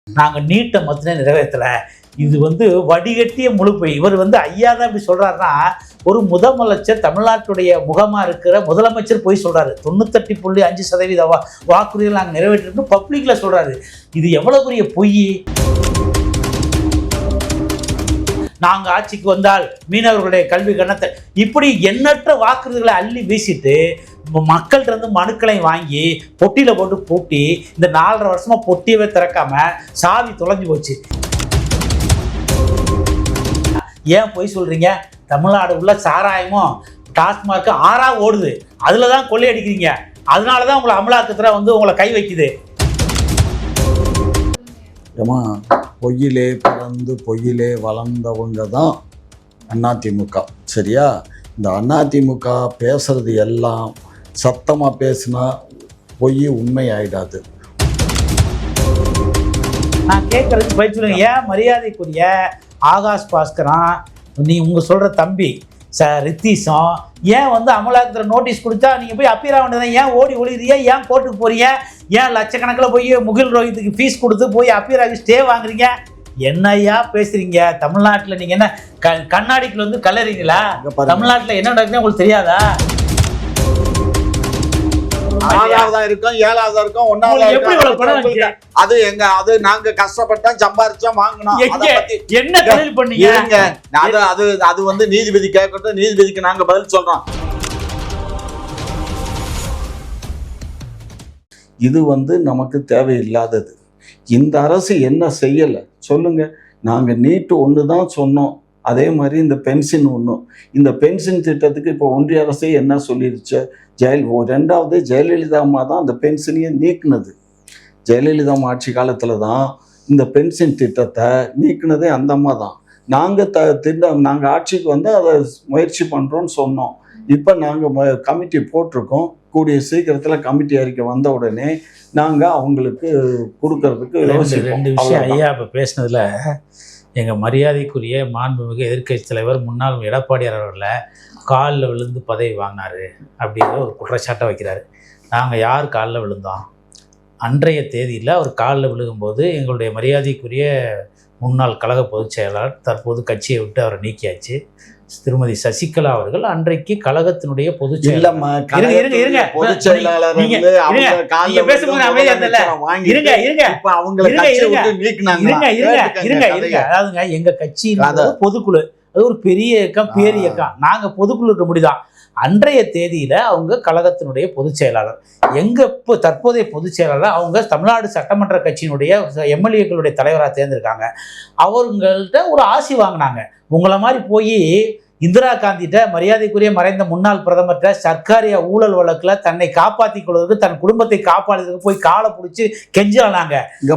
நாங்கள் நீட்டை மத்தின நிறைவேற்றலை. இது வடிகட்டிய முழுப்பை. இவர் ஐயா தான் இப்படி சொல்கிறாருன்னா, ஒரு முதலமைச்சர் தமிழ்நாட்டுடைய முகமாக இருக்கிற முதலமைச்சர் போய் சொல்கிறாரு 98.5% வாக்குறுதிகள் நாங்கள் நிறைவேற்றிருக்கோம் பப்ளிக்கில் சொல்கிறாரு. இது எவ்வளோ பெரிய பொய். நாங்கள் ஆட்சிக்கு வந்தால் மீனவர்களுடைய கல்வி கணத்தை இப்படி எண்ணற்ற வாக்குறுதிகளை அள்ளி வீசிட்டு மக்கள்கிட்ட மனுக்களை வாங்கி பொட்டியில் போட்டு பூட்டி இந்த 4.5 வருஷமா பொட்டியவே திறக்காம சாவி தொலைஞ்சு போச்சு. ஏன் போய் சொல்றீங்க? தமிழ்நாடு உள்ள சாராயமும் டாஸ்மார்க்கு 6ஆ ஓடுது, அதில் தான் கொள்ளையடிக்கிறீங்க. அதனால தான் உங்களை அமலாக்கத்துறை உங்களை கை வைக்குது. ஏமா பொய்யிலே பிறந்து பொய்யிலே வளர்ந்தவங்க தான் அதிமுக. சரியா? இந்த அதிமுக பேசுறது எல்லாம் சத்தமாக பேசினா பொய் உண்மை ஆயிடாது. நான் கேட்கறதுக்கு போய் சொல்லுங்க. ஏன் மரியாதைக்குரிய ஆகாஷ் பாஸ்கரன், நீ உங்கள் சொல்கிற தம்பி ரித்தீஷும் ஏன் அமலாக்கத்துறை நோட்டீஸ் கொடுத்தா நீங்கள் போய் அப்பீரா வேண்டியதான்? ஏன் ஓடி ஒளிறீங்க? ஏன் கோர்ட்டுக்கு போகிறீங்க? ஏன் லட்சக்கணக்கில் போய் முகில் ரோஹித்துக்கு ஃபீஸ் கொடுத்து போய் அப்பீராவுக்கு ஸ்டே வாங்குறீங்க? என்னையா பேசுகிறீங்க? தமிழ்நாட்டில் நீங்கள் என்ன கண்ணாடிக்குள்ள கலறீங்களா? தமிழ்நாட்டில் என்ன நடக்குதுன்னு உங்களுக்கு தெரியாதா? 6ஆவதா இருக்கும், 7ஆவதா இருக்கும், 1ஆவதா. அது எங்க அது நாங்க கஷ்டப்பட்டோம், சம்பாரிச்சோம், வாங்கினோம். என்ன தொழில் பண்ணீங்க? அது நீதிபதி கேட்கட்டும், நீதிபதிக்கு நாங்க பதில் சொல்றோம். இது நமக்கு தேவையில்லாதது. இந்த அரசு என்ன செய்யலை சொல்லுங்க. நாங்க நீட்டு ஒன்று தான் சொன்னோம். அதே மாதிரி இந்த பென்ஷன் ஒன்றும். இந்த பென்ஷன் திட்டத்துக்கு இப்போ ஒன்றிய அரசே என்ன சொல்லிருச்சு? ரெண்டாவது ஜெயலலிதா அம்மா தான் அந்த பென்ஷனையே நீக்கினது. ஜெயலலிதா அம்மா ஆட்சி காலத்தில் தான் இந்த பென்ஷன் திட்டத்தை நீக்கினதே அந்த அம்மா தான். நாங்கள் ஆட்சிக்கு அதை முயற்சி பண்ணுறோன்னு சொன்னோம். இப்போ நாங்கள் கமிட்டி போட்டிருக்கோம். கூடிய சீக்கிரத்தில் கமிட்டி அறிக்கை வந்த உடனே நாங்கள் அவங்களுக்கு கொடுக்கறதுக்கு ரெண்டு விஷயம் ஐயா இப்போ பேசினதில் எங்கள் மரியாதைக்குரிய மாண்புமிகு எதிர்க்கட்சி தலைவர் முன்னாள் எடப்பாடியார் அவர்களை காலில் விழுந்து பதவி வாங்கினார் அப்படிங்கிற ஒரு குற்றச்சாட்டை வைக்கிறாரு. நாங்கள் யார் காலில் விழுந்தோம்? அன்றைய தேதியில் அவர் காலில் விழுகும்போது எங்களுடைய மரியாதைக்குரிய முன்னாள் கழக பொதுச் செயலாளர், தற்போது கட்சியை விட்டு அவரை நீக்கியாச்சு, திருமதி சசிகலா அவர்கள் அன்றைக்கு கழகத்தினுடைய பொதுச் செயலாளர். அதாவதுங்க எங்க கட்சி பொதுக்குழு, அது ஒரு பெரிய இயக்கம், பேர் இயக்கம். நாங்க பொதுக்குழு இருக்க முடியுதான். அன்றைய தேதியில அவங்க கழகத்தினுடைய பொதுச் செயலாளர், இப்போ தற்போதைய பொதுச் செயலாளர், அவங்க தமிழ்நாடு சட்டமன்ற கட்சியினுடைய எம்எல்ஏக்களுடைய தலைவராக தேர்ந்திருக்காங்க. அவங்கள்ட்ட ஒரு ஆசி வாங்கினாங்க. உங்களை மாதிரி போய் இந்திரா காந்திட்ட, மரியாதைக்குரிய மறைந்த முன்னாள் பிரதமர்கிட்ட சர்க்காரிய ஊழல் வழக்கில் தன்னை காப்பாற்றிக் கொள்வதற்கு, தன் குடும்பத்தை காப்பாற்றுறதுக்கு போய் காலை பிடிச்சி கெஞ்சினாங்க.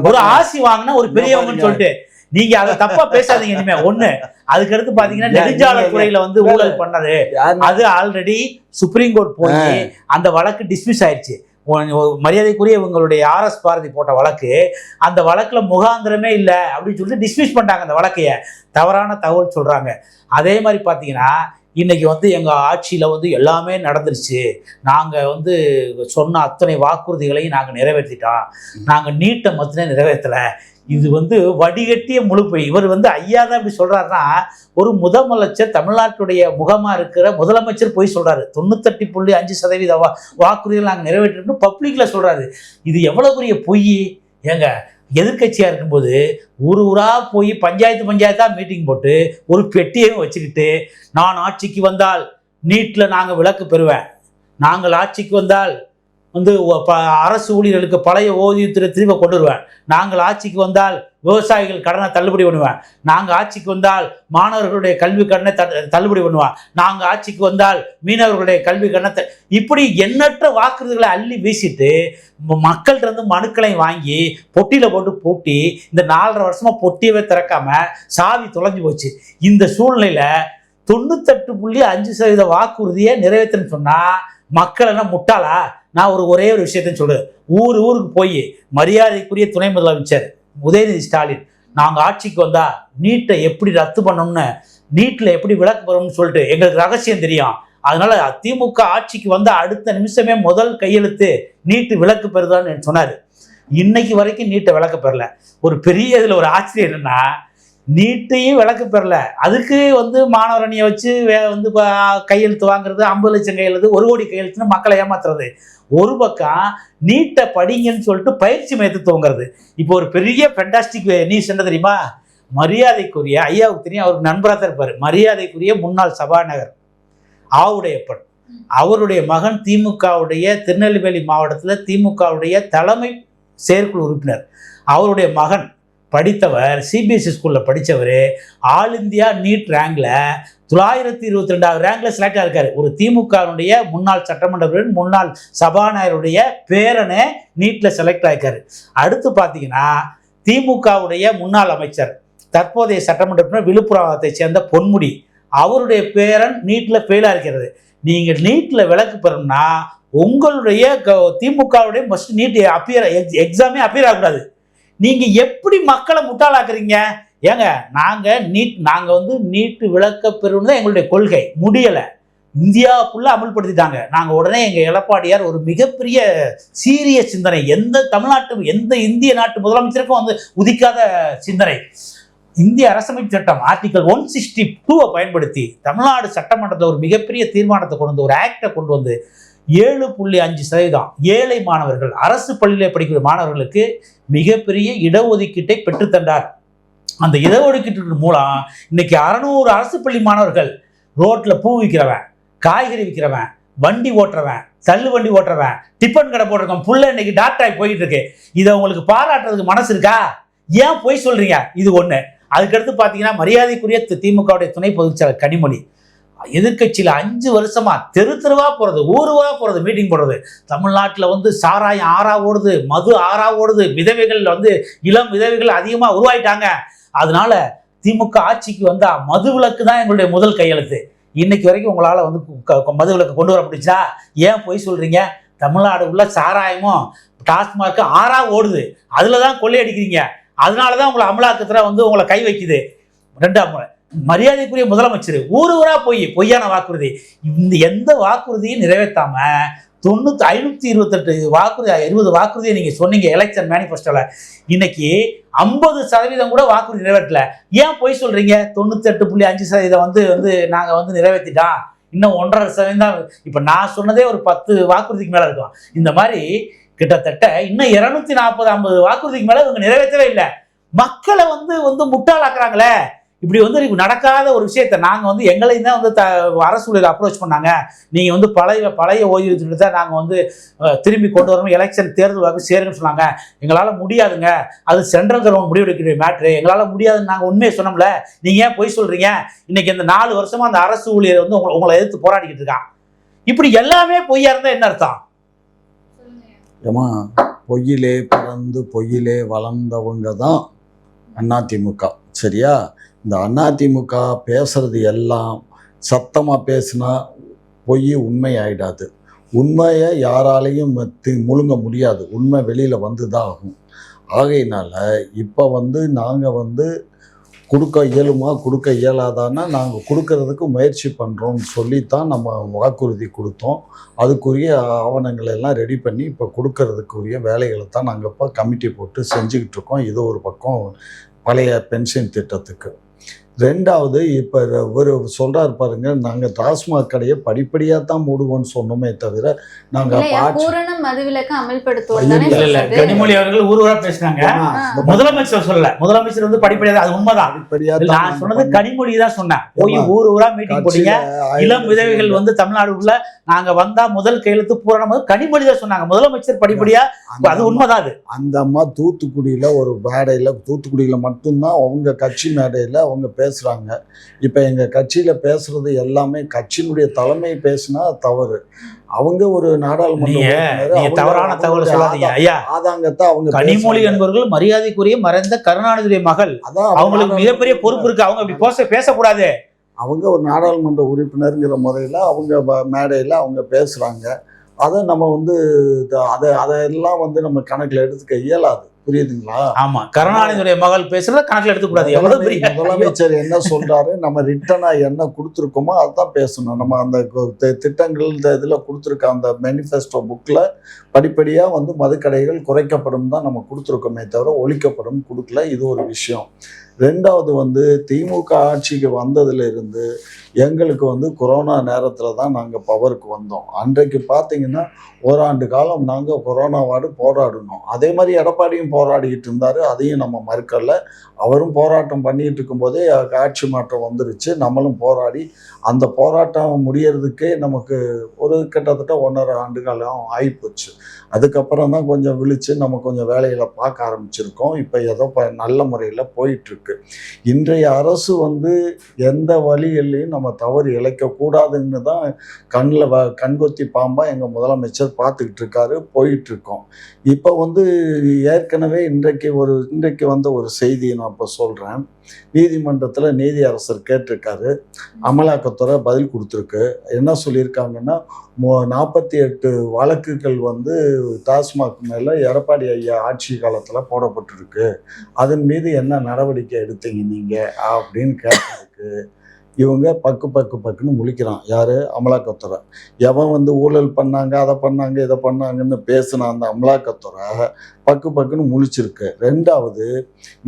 ஒரு ஆசி வாங்கினா ஒரு பெரியவங்கன்னு சொல்லிட்டு நீங்க அதை தப்பா பேசாதீங்க இனிமே. ஒண்ணு, அதுக்கடுத்து பாத்தீங்கன்னா நெடுஞ்சாலைத்துறையில ஊழல் பண்ணது, அது ஆல்ரெடி சுப்ரீம் கோர்ட் போய் அந்த வழக்கு டிஸ்மிஸ் ஆயிடுச்சு. மரியாதைக்குரிய இவங்களுடைய RS பாரதி போட்ட வழக்கு, அந்த வழக்குல முகாந்திரமே இல்லை அப்படின்னு சொல்லிட்டு டிஸ்மிஸ் பண்ணிட்டாங்க அந்த வழக்கைய. தவறான தகவல் சொல்றாங்க. அதே மாதிரி பார்த்தீங்கன்னா இன்னைக்கு எங்கள் ஆட்சியில் எல்லாமே நடந்துருச்சு, நாங்கள் சொன்ன அத்தனை வாக்குறுதிகளையும் நாங்கள் நிறைவேற்றிட்டோம், நாங்கள் நீட்டை மத்தின நிறைவேற்றலை. இது வடிகட்டிய முழுப்பை. இவர் ஐயா தான் இப்படி சொல்கிறாருன்னா, ஒரு முதலமைச்சர் தமிழ்நாட்டுடைய முகமாக இருக்கிற முதலமைச்சர் போய் சொல்கிறாரு 98.5% வாக்குறுதிகள் நாங்கள் நிறைவேற்றிருக்கோம் பப்ளிக்கில் சொல்கிறாரு. இது எவ்வளோ பெரிய பொய். ஏங்க, எதிர்கட்சியாக இருக்கும்போது ஊராக போய் பஞ்சாயத்தாக மீட்டிங் போட்டு ஒரு பெட்டியையும் வச்சுக்கிட்டு, நான் ஆட்சிக்கு வந்தால் நீட்டில் நாங்கள் விலக்கு பெறுவேன், நாங்கள் ஆட்சிக்கு வந்தால் அரசு ஊழியர்களுக்கு பழைய ஓய்வூதியத்தை திரும்ப கொண்டு வருவேன், நாங்கள் ஆட்சிக்கு வந்தால் விவசாயிகள் கடனை தள்ளுபடி பண்ணுவேன், நாங்கள் ஆட்சிக்கு வந்தால் மாணவர்களுடைய கல்வி கடனை தள்ளுபடி பண்ணுவேன், நாங்கள் ஆட்சிக்கு வந்தால் மீனவர்களுடைய கல்வி கடனை, இப்படி எண்ணற்ற வாக்குறுதிகளை அள்ளி வீசிட்டு மக்கள்கிட்ட மனுக்களை வாங்கி பொட்டியில் போட்டு பூட்டி இந்த 4.5 வருஷமா பொட்டியவே திறக்காம சாவி தொலைஞ்சு போச்சு. இந்த சூழ்நிலையில 98.5% வாக்குறுதியை நிறைவேற்றன்னு சொன்னா மக்கள் என்ன முட்டாளா? நான் ஒரே ஒரு விஷயத்தையும் சொல்றேன். ஊருக்கு போய் மரியாதைக்குரிய துணை முதலமைச்சர் உதயநிதி ஸ்டாலின், நாங்கள் ஆட்சிக்கு வந்தா நீட்டை எப்படி ரத்து பண்ணணும்னு, நீட்டில் எப்படி விலக்கு பெறணும்னு சொல்லிட்டு எங்களுக்கு ரகசியம் தெரியும், அதனால திமுக ஆட்சிக்கு வந்த அடுத்த நிமிஷமே முதல் கையெழுத்து நீட்டு விலக்கு பெறுதான்னு சொன்னார். இன்னைக்கு வரைக்கும் நீட்டை விளக்க பெறல. ஒரு பெரிய இதில் ஒரு ஆச்சரியம் என்னன்னா, நீட்டையும் விளக்க பெறல, அதுக்கு வந்து மாணவர் அணியை வச்சு வந்து கையெழுத்து வாங்குறது, 50 லட்சம் கையெழுத்து, 1 கோடி கையெழுத்துன்னு மக்களை ஏமாத்துறது. ஒரு பக்கம் நீட்டை படிங்கன்னு சொல்லிட்டு பயிற்சி மையத்தை துவங்குறது. இப்போ ஒரு பெரிய ஃபென்டாஸ்டிக் நியூஸ் என்ன தெரியுமா? மரியாதைக்குரிய ஐயாவுக்கு தெரியும், அவருக்கு நண்பராக தான் இருப்பார், மரியாதைக்குரிய முன்னாள் சபாநாயகர் ஆவுடையப்பன், அவருடைய மகன் திமுகவுடைய திருநெல்வேலி மாவட்டத்தில் திமுகவுடைய தலைமை செயற்குழு உறுப்பினர். அவருடைய மகன் படித்தவர், சிபிஎஸ்சி ஸ்கூலில் படித்தவர், ஆல் இந்தியா நீட் ரேங்கில் 922வது ரேங்கில் செலக்ட் ஆகிருக்காரு. ஒரு திமுகவுடைய முன்னாள் சட்டமன்ற முன்னாள் சபாநாயகருடைய பேரனே நீட்டில் செலக்ட் ஆகிருக்காரு. அடுத்து பார்த்தீங்கன்னா திமுகவுடைய முன்னாள் அமைச்சர், தற்போதைய சட்டமன்ற உறுப்பினர், விழுப்புரத்தை சேர்ந்த பொன்முடி, அவருடைய பேரன் நீட்டில் ஃபெயிலாக இருக்கிறது. நீங்கள் நீட்டில் விலக்கு பெறணும்னா உங்களுடைய திமுகவுடைய ஃபர்ஸ்ட் நீட் எக்ஸாமே அப்பியர் ஆகக்கூடாது. நீங்கள் எப்படி மக்களை முட்டாளாக்குறீங்க? ஏங்க நாங்கள் வந்து நீட்டு விலக்க பெறணும் தான் எங்களுடைய கொள்கை. முடியலை, இந்தியாவுக்குள்ளே அமல்படுத்திட்டாங்க. நாங்கள் உடனே எங்கள் எடப்பாடியார் ஒரு மிகப்பெரிய சீரிய சிந்தனை, எந்த இந்திய நாட்டு முதலமைச்சருக்கும் வந்து உதிக்காத சிந்தனை, இந்திய அரசமைப்பு சட்டம் ஆர்டிகல் 162 பயன்படுத்தி தமிழ்நாடு சட்டமன்றத்தில் ஒரு மிகப்பெரிய தீர்மானத்தை கொண்டு வந்து, ஒரு ஆக்டை கொண்டு வந்து 7.5% ஏழை மாணவர்கள், அரசு பள்ளியில் படிக்கிற மாணவர்களுக்கு மிகப்பெரிய இடஒதுக்கீட்டை பெற்றுத்தந்தார். அந்த இடஒதுக்கீட்டின் மூலம் இன்னைக்கு 600 அரசு பள்ளி மாணவர்கள், ரோட்டில் பூ விற்கிறவன், காய்கறி விற்கிறவன், வண்டி ஓட்டுறவன், தள்ளு வண்டி ஓட்டுறவன், டிஃபன் கடை போட்டிருக்கவன் புள்ள இன்னைக்கு டாக்டர் ஆகி போயிட்டு இருக்கு. இதை உங்களுக்கு பாராட்டுறதுக்கு மனசு இருக்கா? ஏன் போய் சொல்றீங்க? இது ஒண்ணு. அதுக்கடுத்து பார்த்தீங்கன்னா மரியாதைக்குரிய திமுகவுடைய துணை பொதுச்செயலாளர் கனிமொழி, எதிர்கட்சியில் 5 வருஷமா தெருவா போறது, ஊருவா போறது, மீட்டிங் போடுறது. தமிழ்நாட்டில் வந்து சாராயம் ஆறா ஓடுது, மது ஆறா ஓடுது, விதவைகள் வந்து இளம் விதவைகள் அதிகமாக உருவாயிட்டாங்க. அதனால திமுக ஆட்சிக்கு வந்தா மது விலக்கு தான் எங்களுடைய முதல் கையெழுத்து. இன்னைக்கு வரைக்கும் உங்களால் வந்து மது விலக்கு கொண்டு வர முடிச்சா? ஏன் போய் சொல்றீங்க? தமிழ்நாடு உள்ள சாராயமும் டாஸ்மார்க்கு ஆறா ஓடுது, அதுல தான் கொள்ளையடிக்கிறீங்க. அதனாலதான் உங்களை அமலாக்கத்துல வந்து உங்களை கை வைக்குது. 2ஆம் முறை மரியாதைக்குரிய முதலமைச்சர் ஊரா பொய்யான வாக்குறுதி, இந்த எந்த வாக்குறுதியும் நிறைவேற்றாம 528 வாக்குறுதி, 20 வாக்குறுதியை நீங்க சொன்னீங்க எலெக்ஷன் மேனிஃபெஸ்டோல. இன்னைக்கு 50% கூட வாக்குறுதி நிறைவேற்றல. ஏன் போய் சொல்றீங்க? 98.5% வந்து நாங்க வந்து நிறைவேற்றிட்டோம், இன்னும் 1.5% தான். இப்ப நான் சொன்னதே ஒரு 10 வாக்குறுதிக்கு மேல இருக்கும். இந்த மாதிரி கிட்டத்தட்ட இன்னும் 240-50 வாக்குறுதிக்கு மேல இவங்க நிறைவேற்றவே இல்லை. மக்களை வந்து முட்டாளாக்குறாங்களே. இப்படி வந்து நடக்காத ஒரு விஷயத்த நாங்க வந்து எங்களையும் தான் வந்து அரசு ஊழியர் அப்ரோச் பண்ணாங்க. நீங்க வந்து பழைய ஓய்வு திட்டத்தை நாங்க வந்து திரும்பி கொண்டு வரணும், எலெக்ஷன் தேர்தல் வாக்கு சேருங்கன்னு சொன்னாங்க. எங்களால முடியாதுங்க, அது சென்ட்ரல் கவர்மெண்ட் முடிவெடுக்கிற மேட்ரு, எங்களால முடியாதுன்னு நாங்க உண்மையை சொன்னோம்ல. நீங்க ஏன் போய் சொல்றீங்க? இன்னைக்கு இந்த 4 வருஷமா அந்த அரசு ஊழியர் வந்து உங்களை எதிர்த்து போராடிக்கிட்டு இருக்கான். இப்படி எல்லாமே பொய்யா இருந்தா என்ன அர்த்தம்? ஏமா, பொய்யிலே பிறந்து பொய்யிலே வளர்ந்தவங்க தான் அதிமுக. சரியா? இந்த அதிமுக பேசுறது எல்லாம் சத்தமாக பேசினா பொய் உண்மை ஆயிடாது. உண்மையை யாராலையும் முழுங்க முடியாது, உண்மை வெளியில் வந்து தான் ஆகும். ஆகையினால இப்போ வந்து நாங்கள் வந்து கொடுக்க இயலுமா கொடுக்க இயலாதான்னா நாங்கள் கொடுக்கறதுக்கு முயற்சி பண்ணுறோம்னு சொல்லித்தான் நம்ம வாக்குறுதி கொடுத்தோம். அதுக்குரிய ஆவணங்களை எல்லாம் ரெடி பண்ணி இப்போ கொடுக்கறதுக்குரிய வேலைகளை தான் நாங்கள் இப்போ கமிட்டி போட்டு செஞ்சுக்கிட்டு இருக்கோம். இது ஒரு பக்கம் பழைய பென்ஷன் திட்டத்துக்கு. 2வது, இப்போ ஒரு சொல்றாரு பாருங்க, நாங்கள் டாஸ்மாக் கடையை படிப்படியாக தான் மூடுவோம்னு சொன்னோமே தவிர நாங்கள் கனிமொழி அவர்கள் ஊர்வலா பேசினாங்க, முதலமைச்சர் சொல்லல. முதலமைச்சர் வந்து படிப்படியாக, அது உண்மைதான். நான் சொன்னது கனிமொழி தான் சொன்னேன். போய் ஊரா மீட்டிங் போட்டீங்க, இளம் விதவைகள் வந்து தமிழ்நாடுக்குள்ள நாங்க வந்தா முதல் கையெழுத்து பூரணம் கனிமொழி தான் சொன்னாங்க. முதலமைச்சர் படிப்படியா, அது உண்மைதான். அது அந்த அம்மா தூத்துக்குடியில ஒரு மேடையில, தூத்துக்குடியில மட்டும்தான் அவங்க கட்சி மேடையில அவங்க பேசுறாங்க. இப்ப எங்க கட்சியில பேசுறது எல்லாமே கட்சியினுடைய தலைமை பேசினா தவறு. அவங்க ஒரு நாடாளுமன்ற தவறான தகவல் சொல்லாதீங்க ஐயா. ஆதாங்கத்தை அவங்க கனிமொழி என்பவர்கள் மரியாதைக்குரிய மறைந்த கருணாநிதியுடைய மகள், அவங்களுக்கு மிகப்பெரிய பொறுப்பு இருக்கு. அவங்க அப்படி பேசக்கூடாது. அவங்க ஒரு நாடாளுமன்ற உறுப்பினருங்கிற முறையில் அவங்க மேடையில் அவங்க பேசுகிறாங்க. அதை நம்ம வந்து அதெல்லாம் வந்து நம்ம கணக்கில் எடுத்துக்க இயலாது. புரியுதுங்களா? ஆமா, கருணாநிதியுடைய மகள் பேசுறத கணக்குல எடுத்துக்கூடாது. எவ்வளவு பெரிய முதலமைச்சர் என்ன சொல்றாரு, நம்ம ரிட்டனா என்ன கொடுத்துருக்கோமோ அதுதான் பேசணும். நம்ம அந்த திட்டங்கள் இந்த இதுல கொடுத்துருக்க அந்த மேனிஃபெஸ்டோ புக்ல படிப்படியா வந்து மதுக்கடைகள் குறைக்கப்படும் தான் நம்ம கொடுத்துருக்கோமே தவிர ஒழிக்கப்படும் கொடுக்கல. இது ஒரு விஷயம். ரெண்டாவது வந்து திமுக ஆட்சிக்கு வந்ததுல இருந்து எங்களுக்கு வந்து கொரோனா நேரத்தில் தான் நாங்கள் பவருக்கு வந்தோம். அன்றைக்கு பார்த்தீங்கன்னா ஓராண்டு காலம் நாங்கள் கொரோனாவோடு போராடினோம். அதே மாதிரி எடப்பாடியும் போராடிக்கிட்டு இருந்தார், அதையும் நம்ம மறுக்கலை. அவரும் போராட்டம் பண்ணிகிட்டு இருக்கும்போதே ஆட்சி மாற்றம் வந்துருச்சு. நம்மளும் போராடி அந்த போராட்டம் முடியறதுக்கே நமக்கு ஒரு கிட்டத்தட்ட 1.5 ஆண்டு காலம் ஆகிப்போச்சு. அதுக்கப்புறம் தான் கொஞ்சம் விழித்து நம்ம கொஞ்சம் வேலைகளை பார்க்க ஆரம்பிச்சிருக்கோம். இப்போ ஏதோ நல்ல முறையில் போயிட்டுருக்கு. இன்றைய அரசு வந்து எந்த வழியிலையும் நம்ம தவறு இழைக்கக்கூடாதுன்னு தான் கண்கொத்தி பாம்பாக எங்கள் முதலமைச்சர் பார்த்துக்கிட்டு இருக்காரு, போயிட்டுருக்கோம். இப்போ வந்து ஏற்கனவே இன்றைக்கு வந்த ஒரு செய்தியை நான் இப்போ சொல்கிறேன். நீதிமன்றத்தில் நீதியரசர் கேட்டிருக்காரு, அமலாக்கத்துறை பதில் கொடுத்துருக்கு. என்ன சொல்லியிருக்காங்கன்னா 48 வழக்குகள் வந்து டாஸ்மாக் மேலே எடப்பாடி ஐயா ஆட்சி காலத்தில் போடப்பட்டிருக்கு. அதன் மீது என்ன நடவடிக்கை எடுத்தீங்க நீங்கள் அப்படின்னு கேட்டதுக்கு இவங்க பக்குன்னு முழிக்கிறான். யார்? அமலாக்கத்துறை. எவன் வந்து ஊழல் பண்ணாங்க, அதை பண்ணாங்க, இதை பண்ணாங்கன்னு பேசின அந்த அமலாக்கத்துறை பக்குன்னு முழிச்சிருக்கு. ரெண்டாவது,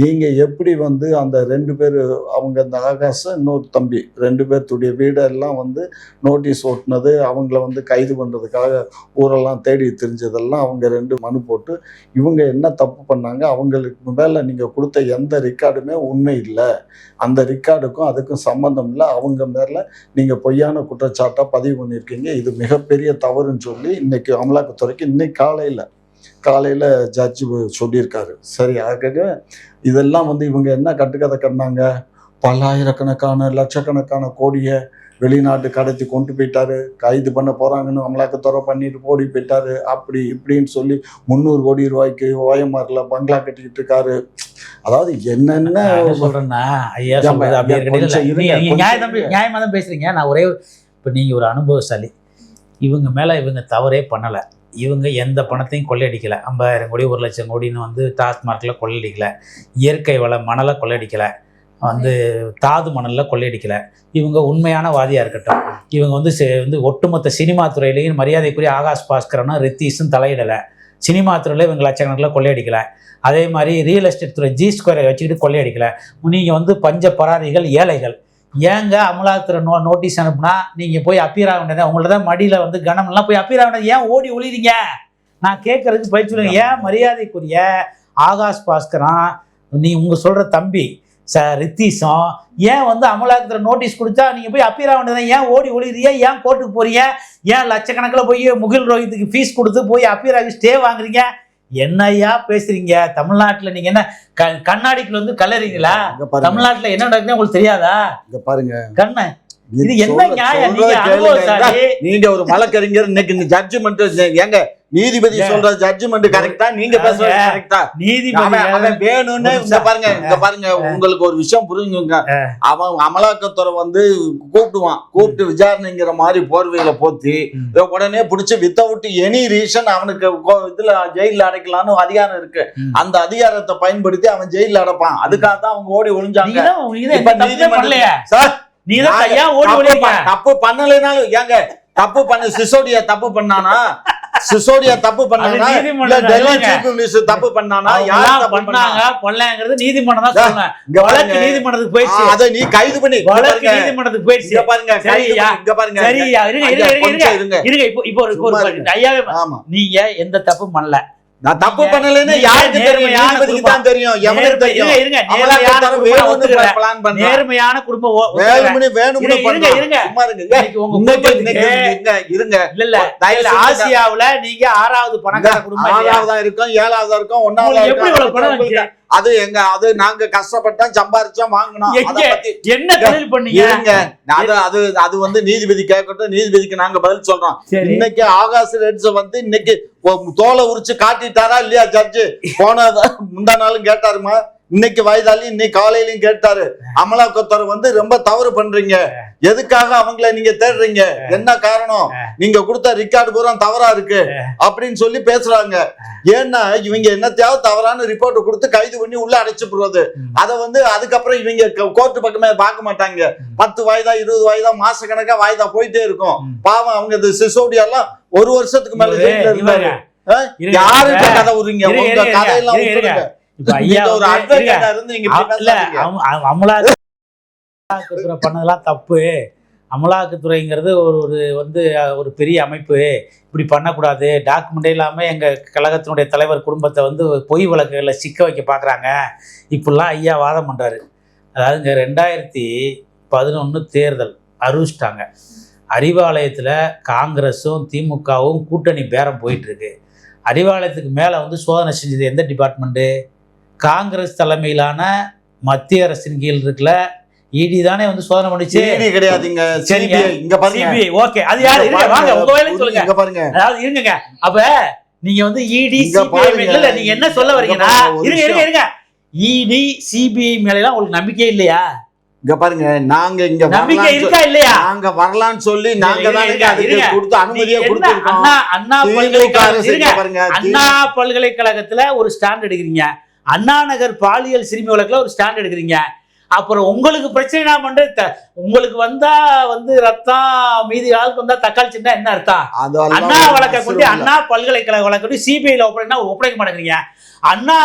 நீங்கள் எப்படி வந்து அந்த 2 பேர், அவங்க அந்த ஆகாசம் இன்னொரு தம்பி 2 பேர்த்துடைய வீடெல்லாம் வந்து நோட்டீஸ் ஓட்டுனது, அவங்கள வந்து கைது பண்ணுறதுக்காக ஊரெல்லாம் தேடி தெரிஞ்சதெல்லாம் அவங்க 2 மனு போட்டு இவங்க என்ன தப்பு பண்ணாங்க, அவங்களுக்கு மேலே நீங்கள் கொடுத்த எந்த ரெக்கார்டுமே உண்மை இல்லை, அந்த ரெக்கார்டுக்கும் அதுக்கும் சம்மந்தம் இல்லை, அவங்க மேலே நீங்கள் பொய்யான குற்றச்சாட்டாக பதிவு பண்ணியிருக்கீங்க, இது மிகப்பெரிய தவறுன்னு சொல்லி இன்னைக்கு அமலாக்கத்துறைக்கு இன்னைக்கு காலையில் ஜட்ஜு சொல்லியிருக்காரு. சரி, ஆக இதெல்லாம் வந்து இவங்க என்ன கட்டுக்கதை கட்டினாங்க, பல்லாயிரக்கணக்கான லட்சக்கணக்கான கோடியை வெளிநாட்டு கடத்தி கொண்டு போயிட்டாரு, கைது பண்ண போகிறாங்கன்னு அமலாக்கத்துறை பண்ணிட்டு ஓடி போயிட்டாரு, அப்படி இப்படின்னு சொல்லி 300 கோடி ரூபாய்க்கு ஓஎம்ஆர்ல பங்களா கட்டிக்கிட்டு இருக்காரு. அதாவது என்னென்ன சொல்றேன்னா, ஐயா நியாயமா தான் பேசுறீங்க. நான் ஒரே இப்போ நீங்கள் ஒரு அனுபவசாலி, இவங்க மேலே இவங்க தவறே பண்ணலை, இவங்க எந்த பணத்தையும் கொள்ளையடிக்கலை, 50,000 கோடி 1,00,000 கோடின்னு வந்து டாஸ்மார்க்கில் கொள்ளையடிக்கலை, இயற்கை வள மணலை கொள்ளையடிக்கலை, வந்து தாது மணலில் கொள்ளையடிக்கலை. இவங்க உண்மையான வாதியாக இருக்கட்டும், இவங்க வந்து ஒட்டுமொத்த சினிமா துறையிலையும் மரியாதைக்குரிய ஆகாஷ் பாஸ்கரனும் ரித்தீஷும் தலையிடலை. சினிமா துறையில் இவங்க லட்சக்கணக்கில் கொள்ளையடிக்கலை. அதே மாதிரி ரியல் எஸ்டேட் துறை G2 வச்சுக்கிட்டு கொள்ளையடிக்கலை. நீங்கள் வந்து பஞ்ச பராரிகள், ஏழைகள். ஏங்க அமலாக்கத்துறை நோட்டீஸ் அனுப்புனா நீங்கள் போய் அப்பீர் ஆக வேண்டியது, உங்கள்ட்ட தான் மடியில் வந்து கனம்லாம் போய் அப்பீர் ஆக வேண்டியது, ஏன் ஓடி ஒளிறீங்க? நான் கேட்கறதுக்கு பயிற்சி சொல்லுங்க. ஏன் மரியாதைக்குரிய ஆகாஷ் பாஸ்கரன், நீ உங்கள் சொல்கிற தம்பி ரித்தீஷும் ஏன் வந்து அமலாக்கத்துறை நோட்டீஸ் கொடுத்தா நீங்கள் போய் அப்பீர் ஆக வேண்டியது, ஏன் ஓடி ஒளிறீங்க? ஏன் கோர்ட்டுக்கு போறீங்க? ஏன் லட்சக்கணக்கில் போய் முகில் ரோஹித்துக்கு ஃபீஸ் கொடுத்து போய் அப்பீர் ஆகி ஸ்டே வாங்குறீங்க? என்னையா பேசுறீங்க? தமிழ்நாட்டில் நீங்க என்ன கண்ணாடிக்குள்ள வந்து கலறீங்களா? தமிழ்நாட்டில் என்ன நடக்குதுன்னு உங்களுக்கு தெரியாதா? இங்க பாருங்க கண்ண, இது என்ன நியாயம்? நீங்க ஒரு வழக்கறிஞர், இன்னைக்கு இந்த ஜட்ஜ்மெண்ட் ஏங்க நீதிபதி சொல்ற ஜட்ஜ்மெண்ட் கரெக்டா, நீங்க பேசுறது கரெக்டா? நீதிபதி அவன் வேணும்னு இங்க பாருங்க உங்களுக்கு ஒரு விஷயம் புரிஞ்சுங்க. அவன் அமலாக்கத்துறை வந்து கூப்பிட்டு விசாரணைங்கிற மாதிரி போர்வையில போத்தி உடனே பிடிச்சி வித்தவுட் எனி ரீசன் அவனுக்கு இதுல ஜெயில அடைக்கலான்னு அதிகாரம் இருக்கு. அந்த அதிகாரத்தை பயன்படுத்தி அவன் ஜெயில அடைப்பான். அதுக்காக தான் அவங்க ஓடி ஒளிஞ்சாங்க. தப்பு பண்ணலைனாலும் ஏங்க தப்பு பண்ண சிசோடியா தப்பு பண்ணானா? சிசோடியா தப்பு பண்ணானா? டெல்லி சீஃப் மினிஸ்டர் தப்பு பண்ணானா? யார் பண்ணாங்க? பண்ணலங்கிறது நீதிமன்றம் தான் சொல்லுங்க. வழக்கு நீதிமன்றத்துக்கு போயிடுச்சு. அத நீ கைது பண்ணி வழக்கு நீதிமன்றத்துக்கு போயிடுச்சு. இங்க பாருங்க, சரியா? இங்க பாருங்க, சரியா? இருங்க இப்போ ஐயா, நீங்க எந்த தப்பு பண்ணல, நான் தப்பு பண்ணலன்னு யாருக்கு தெரியும்? நீதிபதிக்கு தான் தெரியும். எவனுக்கு தெரியும்? இருங்க, நேர்மையான குடும்பம் ஆசியாவுல நீங்க 6வது பணக்கார குடும்பம், 6வதா இருக்கும், 7வதா இருக்கும், 1வது. அது எங்க, அது நாங்க கஷ்டப்பட்டோம், சம்பாரிச்சோம், வாங்கினோம். என்ன தொழில் பண்ணீங்க? அது வந்து நீதிபதி கேட்கட்டும், நீதிபதிக்கு நாங்க பதில் சொல்றோம். இன்னைக்கு ஆகாஷ் ரெட்ஸ் வந்து இன்னைக்கு தோலை உரிச்சு காட்டிட்டாரா இல்லையா ஜட்ஜு? முந்தா நாளும் கேட்டாருமா, இன்னைக்கு வயதாலையும் இன்னைக்கு காலையிலயும் கேட்டாரு, அமலாக்கத்துறை வந்து ரொம்ப தவறு பண்றீங்க, எதுக்காக அவங்கள நீங்க தேடுறீங்க, என்ன காரணம், நீங்க கொடுத்த ரெக்கார்டு பூரா தவறா இருக்கு அப்படின்னு சொல்லி பேசுறாங்க. ஏன்னா இவங்க என்னத்தையாவது தவறான ரிப்போர்ட் கொடுத்து கைது பண்ணி உள்ள அடைச்சு போடுறது. அதை வந்து அதுக்கப்புறம் இவங்க கோர்ட்டு பக்கமே பார்க்க மாட்டாங்க. 10 வயதா 20 வயதா மாச கணக்கா வாய்தா போயிட்டே இருக்கும். பாவம் அவங்க சிசோடியா எல்லாம் 1 வருஷத்துக்கு மேல ஜெயில இருந்தாரு. யாருகிட்ட கதை விடுறீங்க? உங்க கதையெல்லாம் விட்டுருங்க. ஒரு அட்வொகேட்டா இருந்து நீங்க அமலாக்கத்துறை பண்ணதெல்லாம் தப்பு. அமலாக்கத்துறைங்கிறது ஒரு பெரிய அமைப்பு, இப்படி பண்ணக்கூடாது. டாக்குமெண்டே இல்லாமல் எங்கள் கழகத்தினுடைய தலைவர் குடும்பத்தை வந்து பொய் வழக்குகளில் சிக்க வைக்க பார்க்குறாங்க, இப்படிலாம் ஐயா வாதம் பண்ணுறாரு. அதாவதுங்க 2011 தேர்தல் அறிவிச்சிட்டாங்க. அறிவாலயத்தில் காங்கிரஸும் திமுகவும் கூட்டணி பேரம் போயிட்டுருக்கு. அறிவாலயத்துக்கு மேலே வந்து சோதனை செஞ்சது எந்த டிபார்ட்மெண்ட்டு? காங்கிரஸ் தலைமையிலான மத்திய அரசின் கீழ் இருக்குல்ல இடி தானே வந்து சோதனை பண்ணிச்சு. கிடையாதுங்க, சிபிஐ. ஓகே, அது யாரு? வாங்க உங்க வேலையை சொல்லுங்க. இங்க பாருங்க, அதாவது இருங்க. அப்ப நீங்க வந்து இடி சிபிஐ இல்ல, நீங்க என்ன சொல்ல வரீங்கன்னா, இருங்க இடி சிபிஐ மேல எல்லாம் உங்களுக்கு நம்பிக்கை இல்லையா? இங்க பாருங்க, நாங்க இங்க நம்பிக்கை இருக்கா இல்லையா? நாங்க வரலாம்னு சொல்லி நாங்க தான் கொடுத்து அனுமதியை கொடுத்திருக்கோம். அண்ணா பல்கலைக்கழகத்துல ஒரு ஸ்டாண்ட் எடுக்கிறீங்க, அண்ணா நகர் பாலியல் சிறுமி வழக்குல ஒரு ஸ்டாண்ட் எடுக்கிறீங்க. அப்புறம் உங்களுக்கு பிரச்சனை பண்ற உங்களுக்கு வந்தா வந்து ரத்தம், மீதி ஆளுக்கு வந்தா தக்காளி சின்ன என்ன அர்த்தம்? அண்ணா வழக்கை கொண்டு அண்ணா பல்கலைக்கழக வழக்கு கொண்டு சிபிஐல ஒப்படைக்க மாட்டேங்கிறீங்க. அண்ணா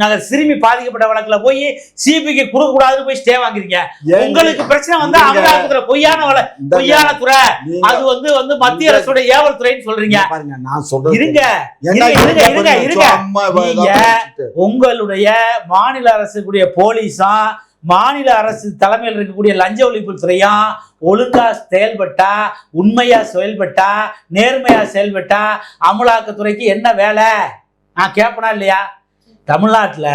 நகர் சிறுமி பாதிக்கப்பட்ட வழக்குல போய் சிபிஐக்கு கொடுக்க கூடாதுன்னு போய் ஸ்டே வாங்குறீங்க. உங்களுக்கு பிரச்சனை வந்து அமலாக்கத்துறை பொய்யான துறை, அது வந்து மத்திய அரசுடைய ஏவல் துறைன்னு சொல்றீங்க. இருங்க, உங்களுடைய மாநில அரசுடைய போலீஸா, மாநில அரசு தலைமையில் இருக்கக்கூடிய லஞ்ச ஒழிப்பு துறையும் ஒழுங்கா செயல்பட்டா, உண்மையா செயல்பட்டா, நேர்மையா செயல்பட்டா அமலாக்கத்துறைக்கு என்ன வேலை? நான் கேட்பனா இல்லையா? தமிழ்நாட்டுல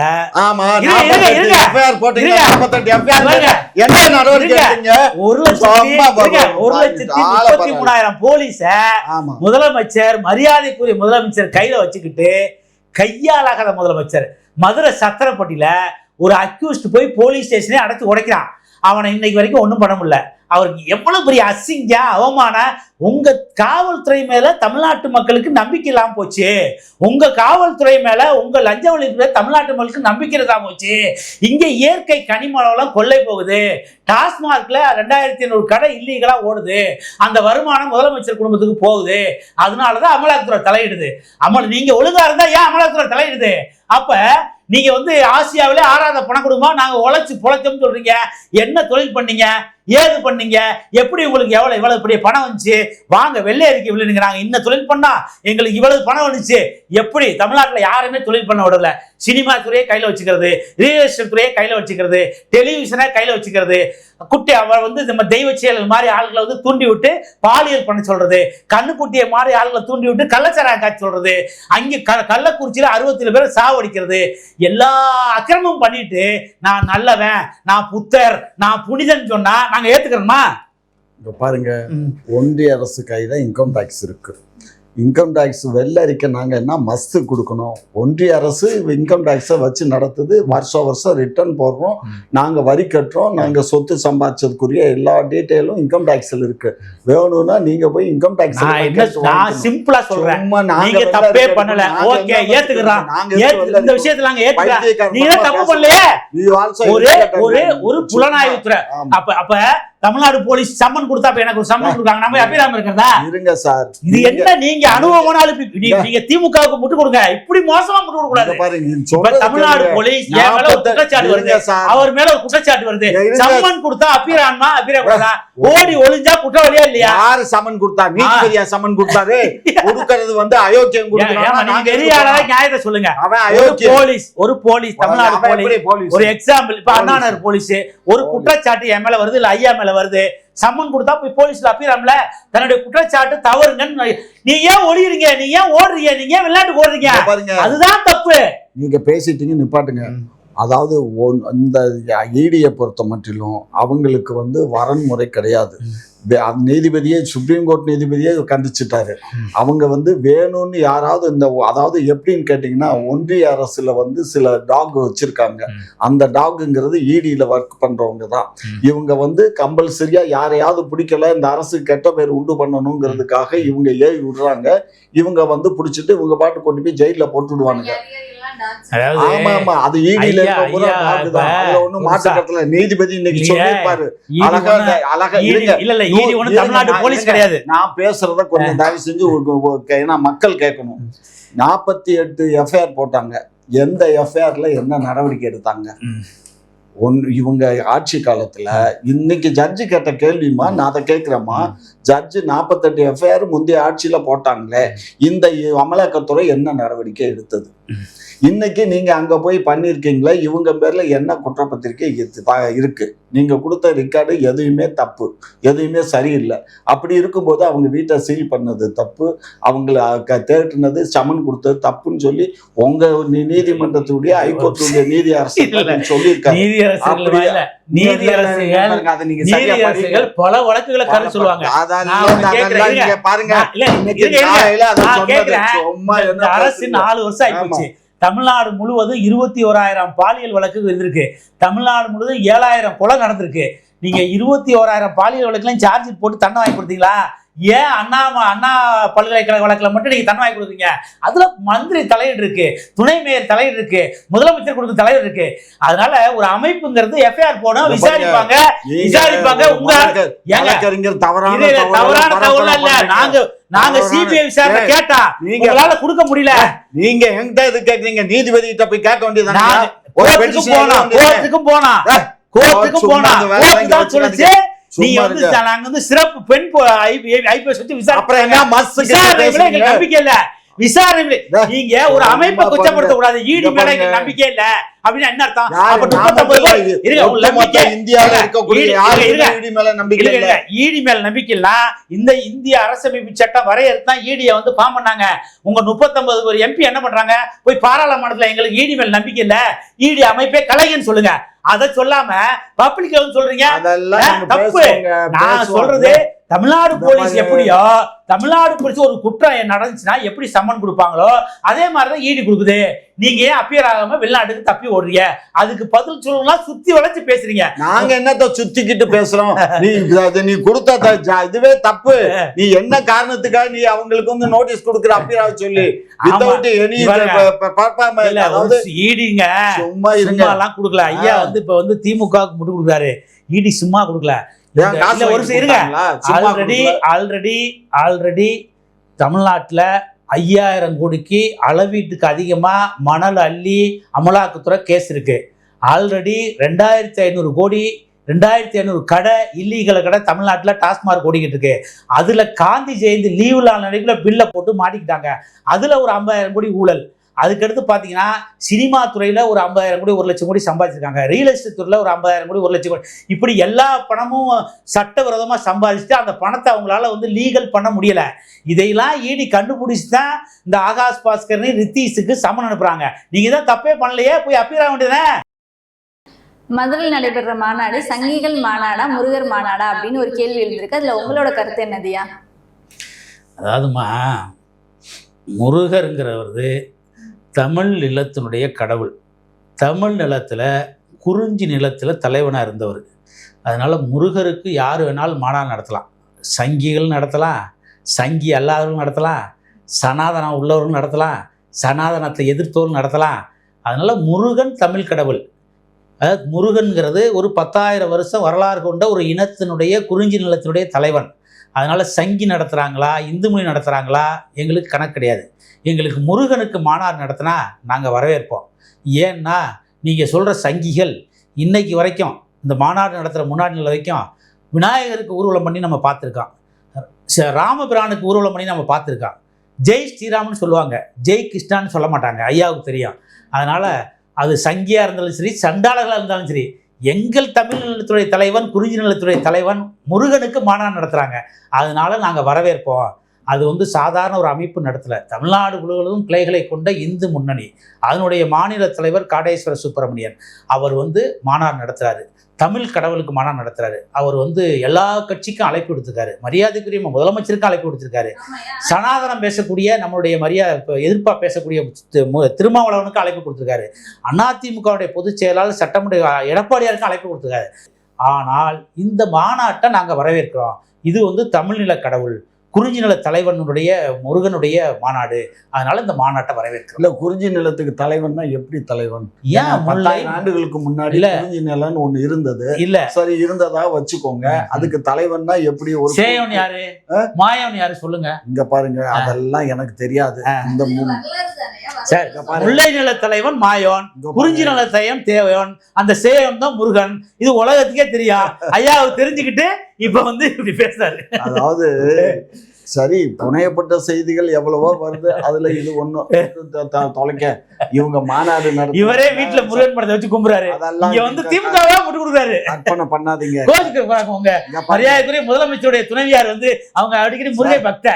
போலீஸ முதலமைச்சர், மரியாதைக்குரிய முதலமைச்சர் கையில வச்சுக்கிட்டு, கையாலாகாத முதலமைச்சர் மதுரை சத்திரப்பட்டியில ஒரு அக்யூஸ்ட் போய் போலீஸ் ஸ்டேஷனே அடைச்சு உடைக்கிறான். அவனை இன்னைக்கு வரைக்கும் ஒன்றும் பண்ண முடியல. அவருக்கு எவ்வளவு பெரிய அசிங்க அவமானம். உங்க காவல்துறை மேல தமிழ்நாட்டு மக்களுக்கு நம்பிக்கை இல்லாம போச்சு. உங்க காவல்துறை மேல, உங்க லஞ்ச ஒழிப்பு தமிழ்நாட்டு மக்களுக்கு நம்பிக்கை இல்லாம போச்சு. இங்க இயற்கை கனிமலம் கொள்ளை போகுது. டாஸ்மார்க்ல 2500 கடை இல்லீகலா ஓடுது. அந்த வருமானம் முதலமைச்சர் குடும்பத்துக்கு போகுது. அதனாலதான் அமலாக்கத்துறை தலையிடுது. நீங்க ஒழுங்கா இருந்தா ஏன் அமலாக்கத்துறை தலையிடுது? அப்ப நீங்க வந்து ஆசியாவிலே 6வது பண குடும்பம், நாங்க உழைச்சு பொழைச்சோம்னு சொல்றீங்க. என்ன தொழில் பண்ணீங்க, ஏது பண்ணீங்க, எப்படி உங்களுக்கு இவ்வளவு பெரிய பணம் வந்துச்சு? வாங்க வெள்ளை அறிக்கை விழுந்துங்கிறாங்க. இந்த தொழில் பண்ணா எங்களுக்கு இவ்வளவு பணம் வந்துச்சு. எப்படி தமிழ்நாட்டில் யாருமே தொழில் பண்ண விடல. சினிமா துறையை கையில வச்சுக்கிறது, ரியல் எஸ்டேட் துறையை கையில வச்சுக்கிறது, டெலிவிஷனை கையில வச்சுக்கிறது, குட்டி அவர் வந்து நம்ம தெய்வ செயல் மாதிரி ஆளுகளை வந்து தூண்டி விட்டு பாலியல் பண்ண சொல்றது, கண்ணுக்குட்டியை மாதிரி ஆளுகளை தூண்டி விட்டு கள்ளச்சாராயம் காட்சி சொல்றது, அங்கே கள்ளக்குறிச்சியில 67 பேரை சாவடிக்கிறது, எல்லா அக்கிரமும் பண்ணிட்டு நான் நல்லவன், நான் புத்தர், நான் புனிதன் சொன்னா நாங்க ஏத்துக்கிறோமா? இங்க பாருங்க, ஒன்றிய அரசு கையில இன்கம் டாக்ஸ் இருக்கு. இன்கம் டாக்ஸ் வெள்ளை அறிக்கை நாங்கள் என்ன மஸ்து கொடுக்கணும். ஒன்றிய அரசு இன்கம் டாக்ஸை வச்சு நடத்துது. வருஷம் ரிட்டர்ன் போடுறோம், நாங்கள் வரி கட்டுறோம், நாங்கள் சொத்து சம்பாதிச்சதுக்குரிய எல்லா டீட்டெயிலும் இன்கம் டாக்ஸில் இருக்கு. வேணும்னா நீங்க போய் இன்கம் டாக்ஸ். நான் சிம்பிளா சொல்றேன், நீங்க தப்பே பண்ணல. ஓகே, ஏத்துக்கிறோம். இந்த விஷயத்துல நாங்க ஏத்துக்கிறோம். நீங்க தப்பு பண்ணலையே. ஒரு புலனாய்வு துறை. அப்ப தமிழ்நாடு போலீஸ் சம்மன் கொடுத்தா எனக்கு ஒரு சம்மன் கொடுக்காங்க, நம்ம அபிராம இருக்கிறதா? இருங்க சார், இது என்ன நீங்க அனுபவமான நீங்க திமுகவுக்கு முட்டு கொடுங்க, இப்படி மோசமா முட்டு கொடுக்க கூடாது. தமிழ்நாடு போலீஸ் என் மேல ஒரு குற்றச்சாட்டு வருது, அவர் மேல ஒரு குற்றச்சாட்டு வருது. சம்மன் கொடுத்தா அபிராமா அபிராம ஓடி ஒளிஞ்சா குற்றவாளியா இல்லையா? யாரு சம்மன் கொடுத்தா? நீதிபதியா சம்மன் கொடுத்தாரு? கொடுக்கிறது வந்து அயோக்கியம் கொடுக்கறாங்க. நீங்க எரியாளா நியாயத்தை சொல்லுங்க. ஒரு போலீஸ் தமிழ்நாடு போலீஸ் ஒரு எக்ஸாம்பிள், இப்ப அண்ணாநகர் போலீஸ் ஒரு குற்றச்சாட்டு என் மேல வருது, இல்ல ஐயா மேல வருது, சம்மன் கொடுத்தா போய் போலீஸ்ல அப்பிராமல தன்னுடைய குற்றச்சாட்டு தவறுங்கன்னு நீ ஏன் ஒளியறீங்க, நீ ஏன் ஓடுறீங்க, நீங்க ஏன் விளையாட்டு ஓடுறீங்க? அதுதான் தப்பு. நீங்க பேசிட்டீங்க, நிப்பாட்டுங்க. அதாவது இந்த ஈடியை பொறுத்த மட்டிலும் அவங்களுக்கு வந்து வரன்முறை கிடையாது. நீதிபதியே, சுப்ரீம் கோர்ட் நீதிபதியே கண்டிச்சிட்டாரு. அவங்க வந்து வேணும்னு யாராவது அதாவது எப்படின்னு கேட்டிங்கன்னா, ஒன்றிய அரசுல வந்து சில டாக் வச்சிருக்காங்க. அந்த டாக்குங்கிறது ஈடியில ஒர்க் பண்றவங்க தான். இவங்க வந்து கம்பல்சரியா யாரையாவது பிடிக்கல, இந்த அரசு கெட்ட பேர் உண்டு பண்ணணுங்கிறதுக்காக இவங்க ஏவி விடுறாங்க. இவங்க வந்து பிடிச்சிட்டு இவங்க பாட்டு கொண்டு போய் ஜெயில போட்டு விடுவானுங்க. ஆமா ஆமா, அது ஈடியில ஒண்ணும் மாற்றத்துல நீதிபதி இன்னைக்கு சொல்லியிருப்பாரு. அழகா நான் பேசுறத கொஞ்சம் தயவு செஞ்சு, ஏன்னா மக்கள் கேட்கணும். 48 எஃப்ஐஆர் போட்டாங்க. எந்த எஃப்ஐஆர்ல என்ன நடவடிக்கை எடுத்தாங்க? இவங்க ஆட்சி காலத்துல இன்னைக்கு ஜட்ஜு கேட்ட கேள்விமா, நான் அதை கேட்கிறேம்மா. ஜட்ஜு 48 எஃப்ஐஆர் முந்தைய ஆட்சியில போட்டாங்களே, இந்த அமலாக்கத்துறை என்ன நடவடிக்கை எடுத்தது? இன்னைக்கு நீங்க அங்க போய் பண்ணிருக்கீங்களா? இவங்க பேர்ல என்ன குற்றப்பத்திரிக்கை இருக்கு? நீங்க கொடுத்த ரெக்கார்டு எதுவுமே தப்பு, எதுவுமே சரியில்லை. அப்படி இருக்கும்போது அவங்க வீட்டை சீல் பண்ணது தப்பு, அவங்களை தேடினது சமன் கொடுத்தது தப்புன்னு சொல்லி உங்க நீதிமன்றத்துடைய ஹைகோர்ட்டுடைய நீதி அரசு சொல்லியிருக்காங்க. பல வழக்குகளை கருத்து சொல்லுவாங்க. பாருங்க, அரசு 4 வருஷம் ஆயிப்போச்சு. தமிழ்நாடு முழுவதும் 21,000 பாலியல் வழக்கு இருந்திருக்கு. தமிழ்நாடு முழுவதும் 7,000 கொலை நடந்திருக்கு. நீங்க 21,000 பாலியல் வழக்குலாம் சார்ஜ் போட்டு தண்டனை வாங்கி கொடுத்தீங்களா? ஏன் அண்ணா பல்கலைக்கழக வழக்குல மட்டும் நீங்க தண்டனை வாங்கி கொடுத்தீங்க? அதுல மந்திரி தலையீடு இருக்கு, துணை மேயர் தலையீடு இருக்கு, முதலமைச்சர் கொடுத்த தலையீடு இருக்கு. அதனால ஒரு அமைப்புங்கிறது எஃப்ஐஆர் போடும், விசாரிப்பாங்க. உங்க தவறான தகவல் இல்ல. நாங்க சிபிஐ விசாரணை கேட்டா உங்களால கொடுக்க முடியல. நீங்க எங்க இது கேக்குறீங்க? நீதிபதி கிட்ட போய் கேட்க வேண்டியது. கோர்ட்டுக்கும் போனா சொல்லுச்சு, நீங்க வந்து நாங்க வந்து சிறப்பு பெண் ஐபிஎஸ் வச்சு விசாரணை நம்பிக்கை இல்ல. விசாரணை நீங்க ஒரு அமைப்பை குற்றப்படுத்த கூடாது. ஈடி மேல நம்பிக்கை இல்ல அப்படின்னு என்ன அர்த்தம்? ஈடி மேல நம்பிக்கை இல்ல. இந்த இந்திய அரசமைப்பு சட்டம் வரையறுத்தான் ஈடியை வந்து ஃபார்ம் பண்ணாங்க. உங்க 39 எம்பி என்ன பண்றாங்க? போய் பாராளுமன்றத்துல எங்களுக்கு ஈடி மேல நம்பிக்கை இல்ல, ஈடி அமைப்பே கலைஞன்னு சொல்லுங்க. அதை சொல்லாம பப்ளிக் சொல்றீங்க தப்பு. நான் சொல்றது தமிழ்நாடு போலீஸ் எப்படியோ, தமிழ்நாடு போலீஸ் ஒரு குற்றம் நடந்துச்சுன்னா எப்படி சம்மன் கொடுப்பாங்களோ அதே மாதிரிதான் ஈடி கொடுக்குது. நீங்க ஏன் அப்பியர் ஆகாம வெளிநாட்டுக்கு தப்பி ஓடுறீங்க? அதுக்கு பதில் சொல்லலாம். சுத்தி வளைச்சு பேசுறீங்க. நாங்க என்னத்த சுத்திக்கிட்டு பேசுறோம்? நீ கொடுத்த இதுவே தப்பு. நீ என்ன காரணத்துக்காக நீ அவங்களுக்கு வந்து நோட்டீஸ் கொடுக்குற அப்பியர் சொல்லி ஈடிங்க சும்மா எல்லாம் கொடுக்கல. ஐயா வந்து இப்ப வந்து திமுகவுக்கு மட்டும் கொடுக்குறாரு, ஈடி சும்மா கொடுக்கல. ஆல்ரெடி தமிழ்நாட்டுல 5,000 கோடிக்கு அளவீட்டுக்கு அதிகமா மணல் அள்ளி அமலாக்கத்துறை கேஸ் இருக்கு. ஆல்ரெடி 2,500 கோடி 2,500 கடை இல்லீகல் கடை தமிழ்நாட்டுல டாஸ்மார்க் ஓடிக்கிட்டு இருக்கு. அதுல காந்தி ஜெயந்தி லீவ்ல நினைக்கல பில்ல போட்டு மாட்டிக்கிட்டாங்க. அதுல ஒரு 50,000 கோடி ஊழல். அதுக்கடுத்து பார்த்தீங்கன்னா சினிமா துறையில் ஒரு 50,000 கோடி 1 லட்சம் கோடி சம்பாதிச்சிருக்காங்க. ரியல் எஸ்டேட் துறையில் ஒரு 50,000 கோடி 1 லட்சம் கோடி. இப்படி எல்லா பணமும் சட்டவிரோதமாக சம்பாதிச்சுட்டு அந்த பணத்தை அவங்களால வந்து லீகல் பண்ண முடியல. இதையெல்லாம் ஈடி கண்டுபிடிச்சு தான் இந்த ஆகாஷ் பாஸ்கர்னு ரித்தீஷுக்கு சம்மன் அனுப்புறாங்க. நீங்க தான் தப்பே பண்ணலையே, போய் அப்பீல் ஆக வேண்டியதுதானே. மதுரையில் நடைபெற்ற மாநாடு சங்கிகள் மாநாடா முருகர் மாநாடா அப்படின்னு ஒரு கேள்வி எழுந்திருக்கு. அதுல உங்களோட கருத்து என்னதியா? அதாவதுமா, முருகருங்கிறவர் தமிழ் நிலத்தினுடைய கடவுள். தமிழ் நிலத்தில் குறிஞ்சி நிலத்தில் தலைவனாக இருந்தவர். அதனால் முருகருக்கு யார் வேணாலும் மாநாடு நடத்தலாம். சங்கிகள் நடத்தலாம், சங்கி அல்லாதவர்கள் நடத்தலாம், சனாதனம் உள்ளவர்கள் நடத்தலாம், சனாதனத்தை எதிர்த்தவர்கள் நடத்தலாம். அதனால் முருகன் தமிழ் கடவுள். அதாவது முருகன்கிறது ஒரு 10,000 வருஷம் வரலாறு கொண்ட ஒரு இனத்தினுடைய குறிஞ்சி நிலத்தினுடைய தலைவன். அதனால் சங்கி நடத்துகிறாங்களா இந்து மொழி நடத்துகிறாங்களா எங்களுக்கு கணக்கு கிடையாது. எங்களுக்கு முருகனுக்கு மாநாடு நடத்தினா நாங்கள் வரவேற்போம். ஏன்னா நீங்கள் சொல்கிற சங்கிகள் இன்னைக்கு வரைக்கும் இந்த மாநாடு நடத்துகிற முன்னாடி வரைக்கும் விநாயகருக்கு ஊர்வலம் பண்ணி நம்ம பார்த்துருக்கோம், ராமபிரானுக்கு ஊர்வலம் பண்ணி நம்ம பார்த்துருக்கோம். ஜெய் ஸ்ரீராம்னு சொல்லுவாங்க, ஜெய் கிருஷ்ணான்னு சொல்ல மாட்டாங்க, ஐயாவுக்கு தெரியும். அதனால் அது சங்கியாக இருந்தாலும் சரி, சண்டாளர்களாக இருந்தாலும் சரி, எங்கள் தமிழ் நிலத்துறை தலைவன் குறிஞ்சி நிலத்துறை தலைவன் முருகனுக்கு மாநாடு நடத்துகிறாங்க. அதனால நாங்கள் வரவேற்போம். அது வந்து சாதாரண ஒரு அமைப்பு நடத்தலை. தமிழ்நாடு முழுவதும் கிளைகளை கொண்ட இந்து முன்னணி, அதனுடைய மாநில தலைவர் காடேஸ்வர சுப்பிரமணியன் அவர் வந்து மாநாடு நடத்துகிறாரு. தமிழ் கடவுளுக்கு மாநாடு நடத்துறாரு. அவர் வந்து எல்லா கட்சிக்கும் அழைப்பு கொடுத்துருக்காரு. மரியாதைக்குரிய முதலமைச்சருக்கும் அழைப்பு கொடுத்துருக்காரு. சனாதனம் பேசக்கூடிய நம்மளுடைய எதிர்ப்பா பேசக்கூடிய திருமாவளவனுக்கு அழைப்பு கொடுத்துருக்காரு. அதிமுகவுடைய பொதுச் செயலாளர் சட்டமன்ற எடப்பாடியாருக்கும் அழைப்பு கொடுத்துருக்காரு. ஆனால் இந்த மாநாட்டை நாங்கள் வரவேற்கிறோம். இது வந்து தமிழ்நில கடவுள் குறிஞ்சி நில தலைவனுடைய முருகனுடைய மாநாடு, அதனால இந்த மாநாட்டை வரவேற்கிறோம். இல்ல, குறிஞ்சி நிலத்துக்கு தலைவன்னா எப்படி தலைவன்? ஏன் 10,000 ஆண்டுகளுக்கு முன்னாடி குறிஞ்சி நிலம்னு ஒண்ணு இருந்தது. இல்ல சரி, இருந்ததா வச்சுக்கோங்க. அதுக்கு தலைவன்னா எப்படி? ஒரு சேயவன் யாரு, மாயவன் யாரு சொல்லுங்க. இங்க பாருங்க, அதெல்லாம் எனக்கு தெரியாது. இந்த முல்லை நில தலைவன் மாயோன், குறிஞ்சி நில தலைவன் தேவன், அந்த சேயவன் தான் முருகன். இது உலகத்துக்கே தெரியும். ஐயா தெரிஞ்சுக்கிட்டு இப்ப வந்து இப்படி பேசுறாரு. அதாவது சரி, புனையப்பட்ட செய்திகள் எவ்வளவோ வருது, அதுல இது ஒண்ணும் தொலைக்க இவங்க மாநாடு நடத்த இவரே வீட்டுல முருகன் படத்தை வச்சு கும்புறாரு. அதெல்லாம் இங்க வந்து திமுக முட்டு கொடுக்குறாரு. அர்ப்பணை பண்ணாதீங்க. கோச்சுக்கு மரியாதைக்குரிய முதலமைச்சருடைய துணைவியார் வந்து அவங்க அடிக்கடி முருகை பக்த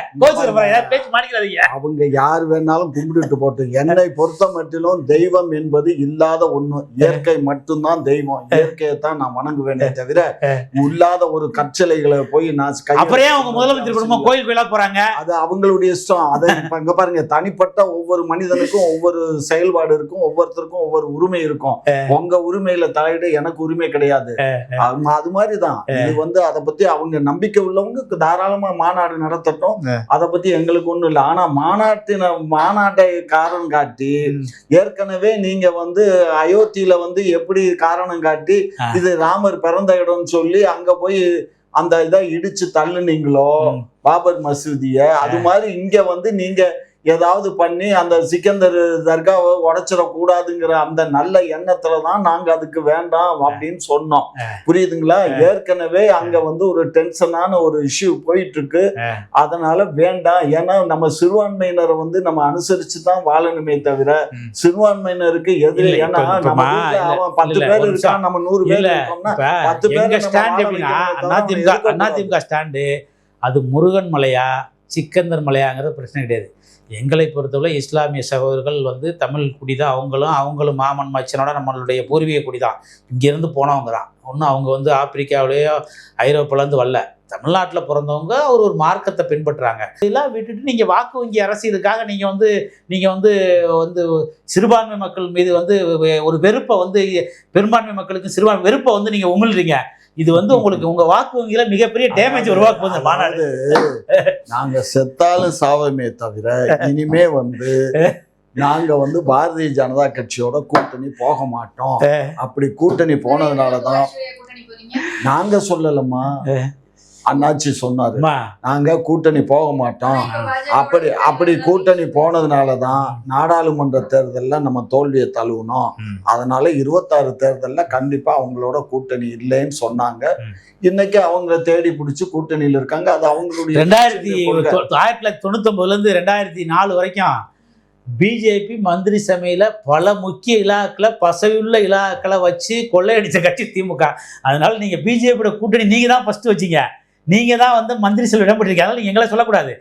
பேச்சு மாட்டிக்கிறாதீங்க. அவங்க யார் வேணாலும் கும்பிட்டு போட்டு, என்னை பொறுத்த மட்டிலும் தெய்வம் என்பது இல்லாத ஒண்ணு. இயற்கை மட்டும்தான் தெய்வம். இயற்கையை தான் நான் வணங்குவேனே தவிர இல்லாத ஒரு கற்சிலைகளை போய் நான் அப்புறம் அவங்க முதலமைச்சர் குடும்பம் கோயில் போறாங்க. அது அவங்களுடைய இஷ்டம். அதை இங்க பாருங்க, தனிப்பட்ட ஒவ்வொரு மனிதனுக்கும் ஒவ்வொரு செயல்பாடு இருக்கும், ஒவ்வொருத்தருக்கும் ஒவ்வொரு உரிமை இருக்கும். உங்க உரிமையில தலையிட எனக்கு உரிமை கிடையாது. அது மாதிரிதான் இது வந்து அதை பத்தி அவங்க நம்பிக்கை உள்ளவங்க தாராளமா மாநாடு நடத்தட்டும். அதை பத்தி எங்களுக்கு ஒண்ணும் இல்லை. ஆனா மாநாட்டை காரணம் காட்டி, ஏற்கனவே நீங்க வந்து அயோத்தியில வந்து எப்படி காரணம் காட்டி இது ராமர் பிறந்த இடம்னு சொல்லி அங்க போய் அந்த இதை இடிச்சு தள்ளுனீங்களோ பாபர் மசூதிய, அது மாதிரி இங்க வந்து நீங்க ஏதாவது பண்ணி அந்த சிக்கந்தர் தர்காவை உடைச்சிடக்கூடாதுங்கிற அந்த நல்ல எண்ணத்துலதான் நாங்க அதுக்கு வேண்டாம் அப்படின்னு சொன்னோம். புரியுதுங்களா? ஏற்கனவே அங்க வந்து ஒரு டென்ஷனான ஒரு இஷ்யூ போயிட்டு இருக்கு. அதனால வேண்டாம். ஏன்னா நம்ம சிறுபான்மையினரை வந்து நம்ம அனுசரிச்சுதான் வாழணுமே தவிர சிறுபான்மையினருக்கு எதிரி. ஏன்னா நம்ம அவன் 10 பேர் இருக்கான், நம்ம 100 பேர் இருக்கோம்னா 10 பேர். அதிமுக ஸ்டாண்டு அது முருகன் மலையா சிக்கந்தர் மலையாங்கிறது பிரச்சனை கிடையாது. எங்களை பொறுத்தவரை இஸ்லாமிய சகோதரர்கள் வந்து தமிழ் குடி தான். அவங்களும் மாமன் மச்சனோட நம்மளுடைய பூர்வீக குடி தான். இங்கேருந்து போனவங்க தான். ஒன்றும் அவங்க வந்து ஆப்பிரிக்காவிலேயோ ஐரோப்பாலேருந்து வரல. தமிழ்நாட்டில் பிறந்தவங்க ஒரு மார்க்கத்தை பின்பற்றுறாங்க. இதெல்லாம் விட்டுட்டு நீங்கள் வாக்கு வங்கி அரசியலுக்காக நீங்கள் வந்து சிறுபான்மை மக்கள் மீது வந்து ஒரு வெறுப்பை வந்து பெரும்பான்மை மக்களுக்கு சிறுபான்மை வெறுப்பை வந்து நீங்கள் உமிழ்றீங்க. இது வந்து உங்களுக்கு உங்க வாக்கு வங்கியில மிகப்பெரிய டேமேஜ் உருவாக்கு வந்து மாநாடு. நாங்க செத்தாலும் சாவமே தவிர இனிமே வந்து நாங்க வந்து பாரதிய ஜனதா கட்சியோட கூட்டணி போக மாட்டோம். அப்படி கூட்டணி போனதுனாலதான் நாங்க சொல்லலமா, அண்ணாச்சி சொன்னாரு நாங்க கூட்டணி போக மாட்டோம். அப்படி கூட்டணி போனதுனாலதான் நாடாளுமன்ற தேர்தல்ல நம்ம தோல்வியை தழுவணும். அதனால 26 தேர்தல்ல கண்டிப்பா அவங்களோட கூட்டணி இல்லைன்னு சொன்னாங்க. இன்னைக்கு அவங்க தேடி பிடிச்சு கூட்டணியில இருக்காங்க. அது அவங்களுடைய 1999 இருந்து 2004 வரைக்கும் பிஜேபி மந்திரி சபையில பல முக்கிய இலாக்களை பசவியுள்ள இலாக்களை வச்சு கொள்ளையடிச்ச கட்சி திமுக. அதனால நீங்க பிஜேபியோட கூட்டணி நீங்க தான் ஃபர்ஸ்ட் வச்சீங்க. நீங்க தான் வந்து மந்திரி சபை இடம் பெற்றிருக்கீங்க. அதனால நீங்க எங்களை சொல்லக்கூடாது.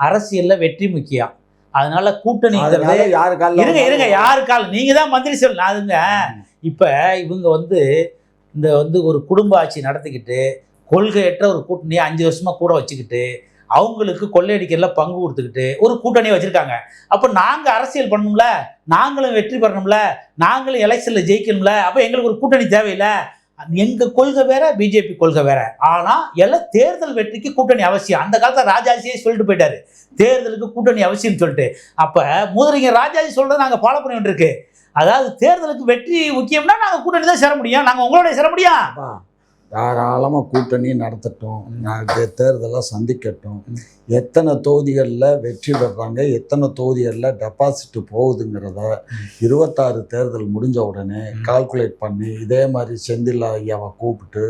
அரசியல்ல வெற்றி முக்கியம். அதனால கூட்டணி இருங்க யாருக்கால நீங்க தான் மந்திரி சபை நாதுங்க. இப்ப இவங்க வந்து இந்த வந்து ஒரு குடும்ப ஆட்சி நடத்திக்கிட்டு கொள்கையற்ற ஒரு கூட்டணியை 5 வருஷமா கூட வச்சுக்கிட்டு அவங்களுக்கு கொள்ளையடிக்கிறதுல பங்கு கொடுத்துக்கிட்டு ஒரு கூட்டணியை வச்சிருக்காங்க. அப்போ நாங்கள் அரசியல் பண்ணணும்ல, நாங்களும் வெற்றி பெறணும்ல, நாங்களும் எலெக்ஷனில் ஜெயிக்கணும்ல. அப்போ எங்களுக்கு ஒரு கூட்டணி தேவையில்லை. எங்கள் கொள்கை வேற, பிஜேபி கொள்கை வேற. ஆனால் எல்லாம் தேர்தல் வெற்றிக்கு கூட்டணி அவசியம். அந்த காலத்தில் ராஜாஜியே சொல்லிட்டு போயிட்டாரு, தேர்தலுக்கு கூட்டணி அவசியம்னு சொல்லிட்டு. அப்போ முதலிங்க ராஜாஜி சொல்றதை நாங்கள் ஃபாலோ பண்ண வேண்டியிருக்கு. அதாவது தேர்தலுக்கு வெற்றி முக்கியம்னா நாங்கள் கூட்டணி தான் சேர முடியும். நாங்கள் உங்களோட சேர முடியும். தாராளமாக கூட்டணி நடத்தட்டும், தேர்தலை சந்திக்கட்டும். எத்தனை தொகுதிகளில் வெற்றி பெறாங்க, எத்தனை தொகுதிகளில் டெபாசிட் போகுதுங்கிறத 26 தேர்தல் முடிஞ்ச உடனே கால்குலேட் பண்ணி இதே மாதிரி செந்தில் ஐயாவை கூப்பிட்டு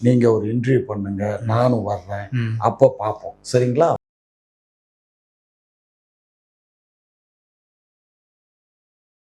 நீங்கள் ஒரு இன்டர்வியூ பண்ணுங்க, நானும் வர்றேன், அப்போ பார்ப்போம். சரிங்களா?